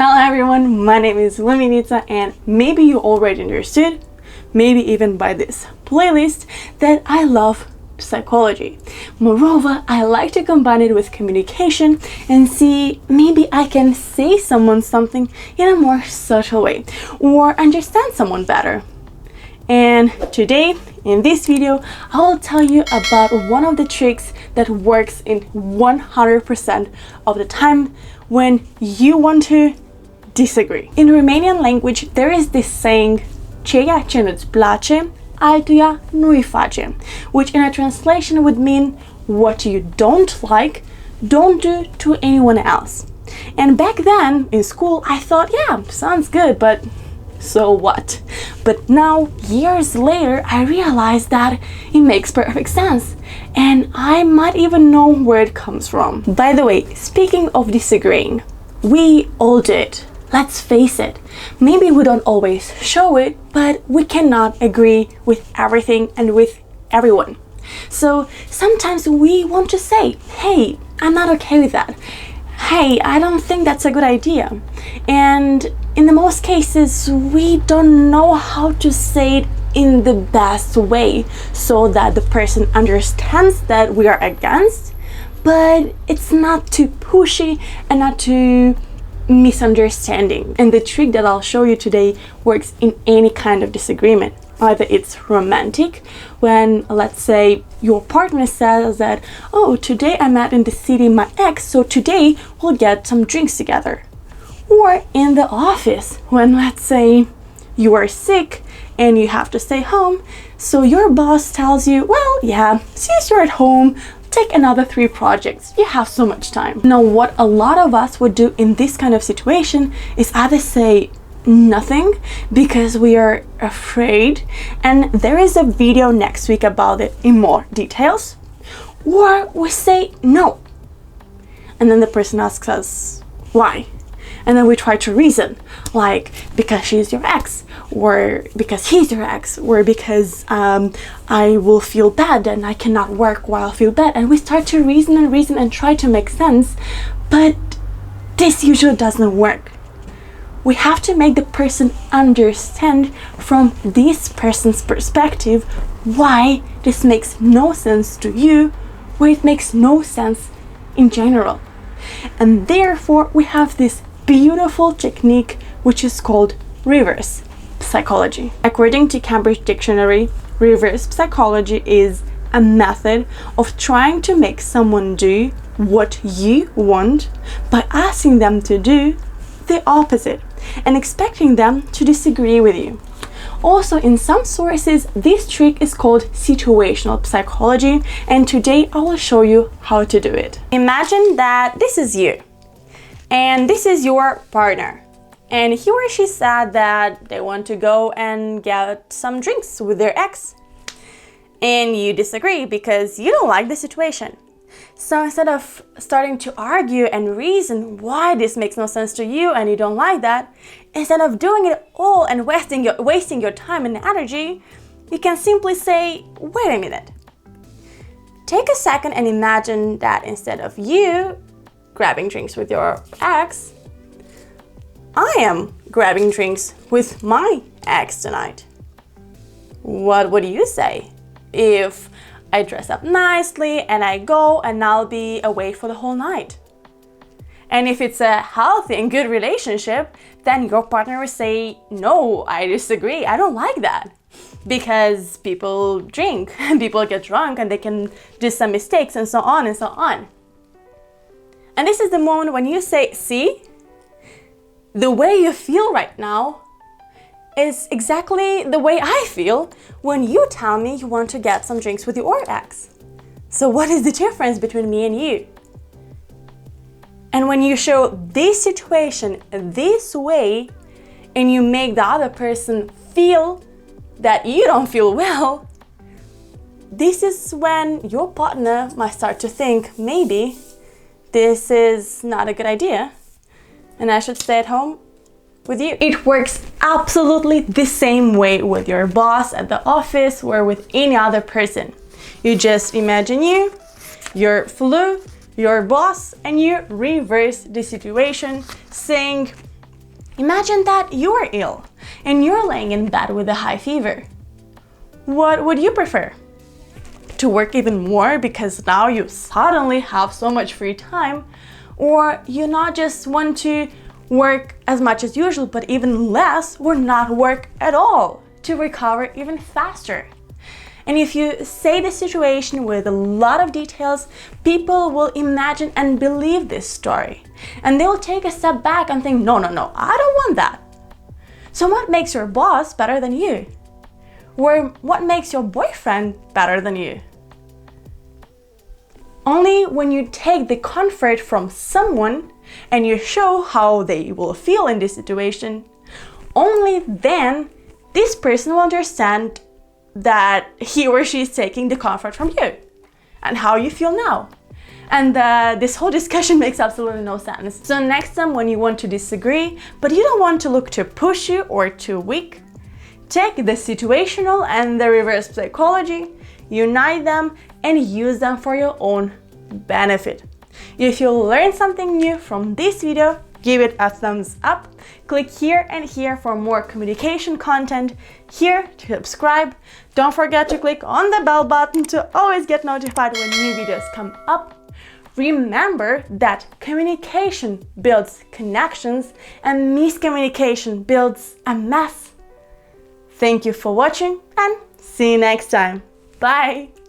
Hello everyone, my name is Luminita, and maybe you already understood, maybe even by this playlist, that I love psychology. Moreover, I like to combine it with communication and see maybe I can say someone something in a more subtle way or understand someone better. And today, in this video, I will tell you about one of the tricks that works in 100% of the time when you want to disagree. In Romanian language, there is this saying, ceea ce nu-ți place, altuia nu-i face, which in a translation would mean what you don't like, don't do to anyone else. And back then in school, I thought, yeah, sounds good, but so what? But now, years later, I realized that it makes perfect sense, and I might even know where it comes from. By the way, speaking of disagreeing, we all do it. Let's face it, maybe we don't always show it, but we cannot agree with everything and with everyone. So sometimes we want to say, hey, I'm not okay with that. Hey, I don't think that's a good idea. And in the most cases, we don't know how to say it in the best way so that the person understands that we are against, but it's not too pushy and not too misunderstanding. And the trick that I'll show you today works in any kind of disagreement. Either it's romantic, when, let's say, your partner says that, oh, today I met in the city my ex, so today we'll get some drinks together. Or in the office, when, let's say, you are sick and you have to stay home, so your boss tells you, well, yeah, since you're at home, take another 3 projects, you have so much time. Now, what a lot of us would do in this kind of situation is either say nothing because we are afraid, and there is a video next week about it in more details, or we say no, and then the person asks us why, and then we try to reason, like because she's your ex, or because he's your ex, or because I will feel bad and I cannot work while I feel bad, and we start to reason and try to make sense, but this usually doesn't work. We have to make the person understand from this person's perspective why this makes no sense to you, why it makes no sense in general. And therefore we have this beautiful technique which is called reverse psychology. According to Cambridge Dictionary, reverse psychology is a method of trying to make someone do what you want by asking them to do the opposite and expecting them to disagree with you. Also, in some sources, this trick is called situational psychology, and today I will show you how to do it. Imagine that this is you, and this is your partner, and he or she said that they want to go and get some drinks with their ex, and you disagree because you don't like the situation. So instead of starting to argue and reason why this makes no sense to you and you don't like that, instead of doing it all and wasting your time and energy, you can simply say, wait a minute. Take a second and imagine that instead of you grabbing drinks with your ex, I am grabbing drinks with my ex tonight. What would you say if I dress up nicely and I go and I'll be away for the whole night? And if it's a healthy and good relationship, then your partner will say, no, I disagree, I don't like that. Because people drink, people get drunk, and they can do some mistakes and so on and so on. And this is the moment when you say, see, the way you feel right now is exactly the way I feel when you tell me you want to get some drinks with your ex. So what is the difference between me and you? And when you show this situation this way and you make the other person feel that you don't feel well, this is when your partner might start to think, maybe this is not a good idea and I should stay at home with you. It works absolutely the same way with your boss at the office or with any other person. You just imagine your flu, your boss, and you reverse the situation, saying, Imagine that you're ill and you're laying in bed with a high fever. What would you prefer? To work even more because now you suddenly have so much free time, or you not just want to work as much as usual but even less, or not work at all to recover even faster? And if you say the situation with a lot of details, people will imagine and believe this story. And they will take a step back and think, no, I don't want that. So what makes your boss better than you? Or what makes your boyfriend better than you? Only when you take the comfort from someone and you show how they will feel in this situation, only then this person will understand that he or she is taking the comfort from you and how you feel now. And this whole discussion makes absolutely no sense. So next time when you want to disagree, but you don't want to look too pushy or too weak, take the situational and the reverse psychology, unite them and use them for your own benefit. If you learned something new from this video, give it a thumbs up. Click here and here for more communication content, here to subscribe. Don't forget to click on the bell button to always get notified when new videos come up. Remember that communication builds connections and miscommunication builds a mess. Thank you for watching and see you next time. Bye!